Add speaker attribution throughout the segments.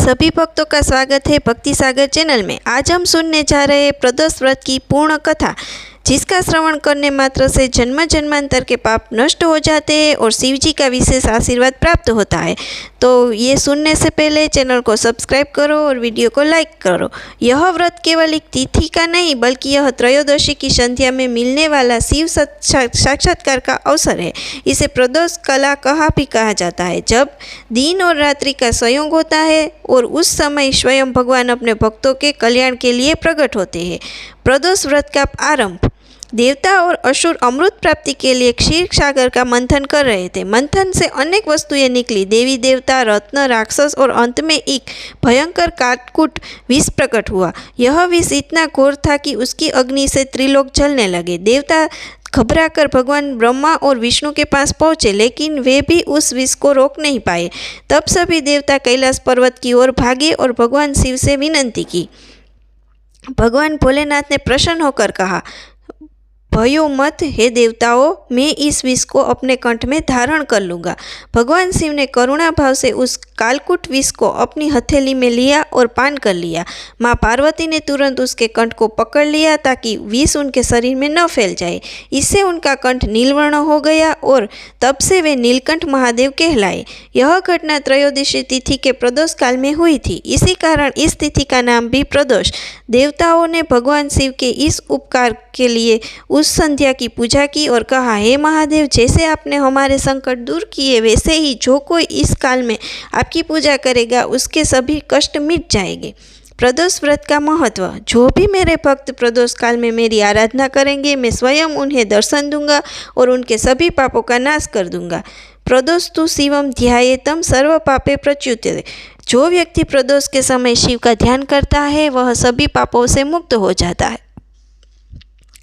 Speaker 1: सभी भक्तों का स्वागत है भक्ति सागर चैनल में। आज हम सुनने जा रहे हैं प्रदोष व्रत की पूर्ण कथा, जिसका श्रवण करने मात्र से जन्म जन्मांतर के पाप नष्ट हो जाते हैं और शिव जी का विशेष आशीर्वाद प्राप्त होता है। तो ये सुनने से पहले चैनल को सब्सक्राइब करो और वीडियो को लाइक करो। यह व्रत केवल एक तिथि का नहीं, बल्कि यह त्रयोदशी की संध्या में मिलने वाला शिव साक्षात्कार का अवसर है। इसे प्रदोष कला भी कहा जाता है, जब दिन और रात्रि का संयोग होता है और उस समय स्वयं भगवान अपने भक्तों के कल्याण के लिए प्रकट होते हैं। प्रदोष व्रत का आरंभ देवता और असुर अमृत प्राप्ति के लिए क्षीर सागर का मंथन कर रहे थे। मंथन से अनेक वस्तुएं निकली, देवी देवता, रत्न, राक्षस और अंत में एक भयंकर काटकूट विष प्रकट हुआ। यह विष इतना घोर था कि उसकी अग्नि से त्रिलोक जलने लगे। देवता घबराकर भगवान ब्रह्मा और विष्णु के पास पहुंचे, लेकिन वे भी उस विष को रोक नहीं पाए। तब सभी देवता कैलाश पर्वत की ओर भागे और भगवान शिव से विनती की। भगवान भोलेनाथ ने प्रसन्न होकर कहा, भयो मत हे देवताओं, मैं इस विष को अपने कंठ में धारण कर लूँगा। भगवान शिव ने करुणा भाव से उस कालकूट विष को अपनी हथेली में लिया और पान कर लिया। माँ पार्वती ने तुरंत उसके कंठ को पकड़ लिया ताकि विष उनके शरीर में न फैल जाए। इससे उनका कंठ नीलवर्ण हो गया और तब से वे नीलकंठ महादेव कहलाए। यह घटना त्रयोदशी तिथि के प्रदोष काल में हुई थी। इसी कारण इस तिथि का नाम भी प्रदोष। देवताओं ने भगवान शिव के इस उपकार के लिए उस संध्या की पूजा की और कहा, हे महादेव, जैसे आपने हमारे संकट दूर किए, वैसे ही जो कोई इस काल में आपकी पूजा करेगा उसके सभी कष्ट मिट जाएंगे। प्रदोष व्रत का महत्व। जो भी मेरे भक्त प्रदोष काल में मेरी आराधना करेंगे, मैं स्वयं उन्हें दर्शन दूंगा और उनके सभी पापों का नाश कर दूंगा। प्रदोष तु शिवम ध्यायेतम सर्व पापे प्रच्युते। जो व्यक्ति प्रदोष के समय शिव का ध्यान करता है, वह सभी पापों से मुक्त हो जाता है।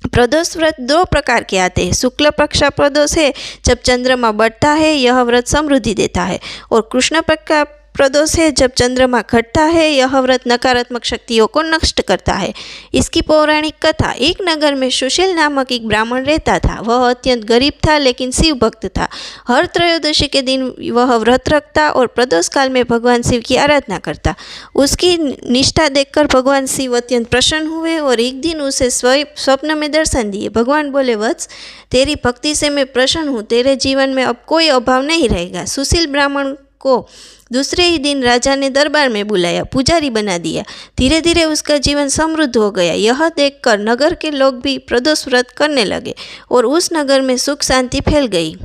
Speaker 1: प्रदोष व्रत दो प्रकार के आते हैं। शुक्ल पक्ष प्रदोष है, जब चंद्रमा बढ़ता है, यह व्रत समृद्धि देता है, और कृष्ण पक्ष प्रदोष है, जब चंद्रमा घटता है, यह व्रत नकारात्मक शक्तियों को नष्ट करता है। इसकी पौराणिक कथा। एक नगर में सुशील नामक एक ब्राह्मण रहता था। वह अत्यंत गरीब था, लेकिन शिव भक्त था। हर त्रयोदशी के दिन वह व्रत रखता और प्रदोष काल में भगवान शिव की आराधना करता। उसकी निष्ठा देखकर भगवान शिव अत्यंत प्रसन्न हुए और एक दिन उसे स्वप्न में दर्शन दिए। भगवान बोले, वत्स, तेरी भक्ति से मैं प्रसन्न हूँ, तेरे जीवन में अब कोई अभाव नहीं रहेगा। सुशील ब्राह्मण को दूसरे ही दिन राजा ने दरबार में बुलाया, पुजारी बना दिया। धीरे धीरे उसका जीवन समृद्ध हो गया। यह देखकर नगर के लोग भी प्रदोष व्रत करने लगे और उस नगर में सुख शांति फैल गई।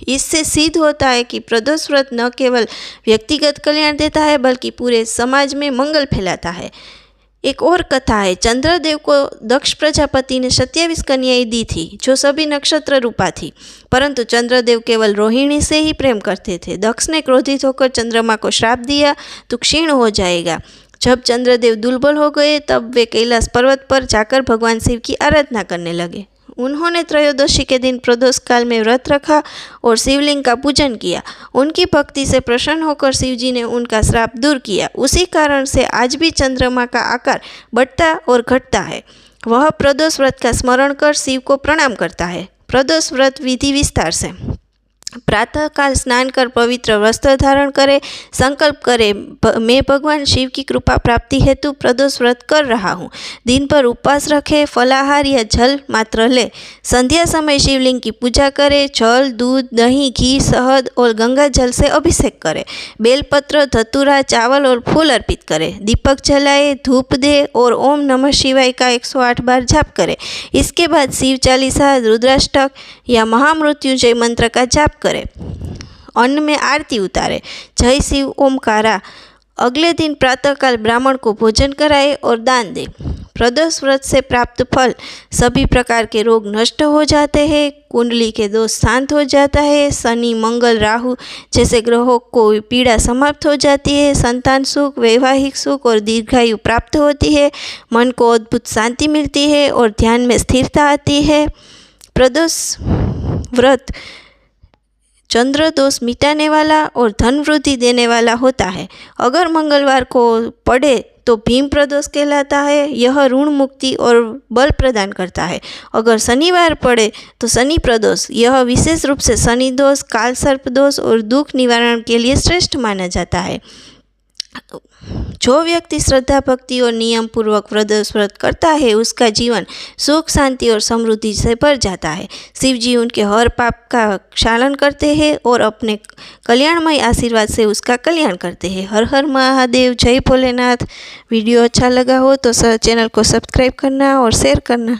Speaker 1: इससे सिद्ध होता है कि प्रदोष व्रत न केवल व्यक्तिगत कल्याण देता है, बल्कि पूरे समाज में मंगल फैलाता है। एक और कथा है। चंद्रदेव को दक्ष प्रजापति ने 27 कन्याएं दी थी, जो सभी नक्षत्र रूपा थी, परंतु चंद्रदेव केवल रोहिणी से ही प्रेम करते थे। दक्ष ने क्रोधित होकर चंद्रमा को श्राप दिया, तू क्षीण हो जाएगा। जब चंद्रदेव दुर्बल हो गए, तब वे कैलाश पर्वत पर जाकर भगवान शिव की आराधना करने लगे। उन्होंने त्रयोदशी के दिन प्रदोष काल में व्रत रखा और शिवलिंग का पूजन किया। उनकी भक्ति से प्रसन्न होकर शिव जी ने उनका श्राप दूर किया। उसी कारण से आज भी चंद्रमा का आकार बढ़ता और घटता है। वह प्रदोष व्रत का स्मरण कर शिव को प्रणाम करता है। प्रदोष व्रत विधि विस्तार से। प्रातःकाल स्नान कर पवित्र वस्त्र धारण करे, संकल्प करे, मैं भगवान शिव की कृपा प्राप्ति हेतु प्रदोष व्रत कर रहा हूँ। दिन भर उपवास रखे, फलाहार या जल मात्र ले। संध्या समय शिवलिंग की पूजा करे, जल, दूध, दही, घी, शहद और गंगा जल से अभिषेक करे। बेलपत्र, धतूरा, चावल और फूल अर्पित करे। दीपक जलाए, धूप दे और ओम नमः शिवाय का 108 बार जाप करे। इसके बाद शिव चालीसा, रुद्राष्टक या महामृत्युंजय मंत्र का जाप करे। अन्न में आरती उतारे, जय शिव ओमकारा। अगले दिन प्रातःकाल ब्राह्मण को भोजन कराए और दान दे। प्रदोष व्रत से प्राप्त फल। सभी प्रकार के रोग नष्ट हो जाते हैं, कुंडली के दोष शांत हो जाता है, शनि, मंगल, राहु जैसे ग्रहों को पीड़ा समाप्त हो जाती है, संतान सुख, वैवाहिक सुख और दीर्घायु प्राप्त होती है, मन को अद्भुत शांति मिलती है और ध्यान में स्थिरता आती है। प्रदोष व्रत चंद्र दोष मिटाने वाला और धन वृद्धि देने वाला होता है। अगर मंगलवार को पड़े तो भीम प्रदोष कहलाता है। यह ऋण मुक्ति और बल प्रदान करता है। अगर शनिवार पड़े तो शनि प्रदोष। यह विशेष रूप से शनि दोष, काल सर्प दोष और दुख निवारण के लिए श्रेष्ठ माना जाता है। जो व्यक्ति श्रद्धा भक्ति और नियम पूर्वक व्रत करता है उसका जीवन सुख शांति और समृद्धि से भर जाता है। शिव जी उनके हर पाप का क्षालन करते हैं और अपने कल्याणमय आशीर्वाद से उसका कल्याण करते हैं। हर हर महादेव, जय भोलेनाथ। वीडियो अच्छा लगा हो तो चैनल को सब्सक्राइब करना और शेयर करना।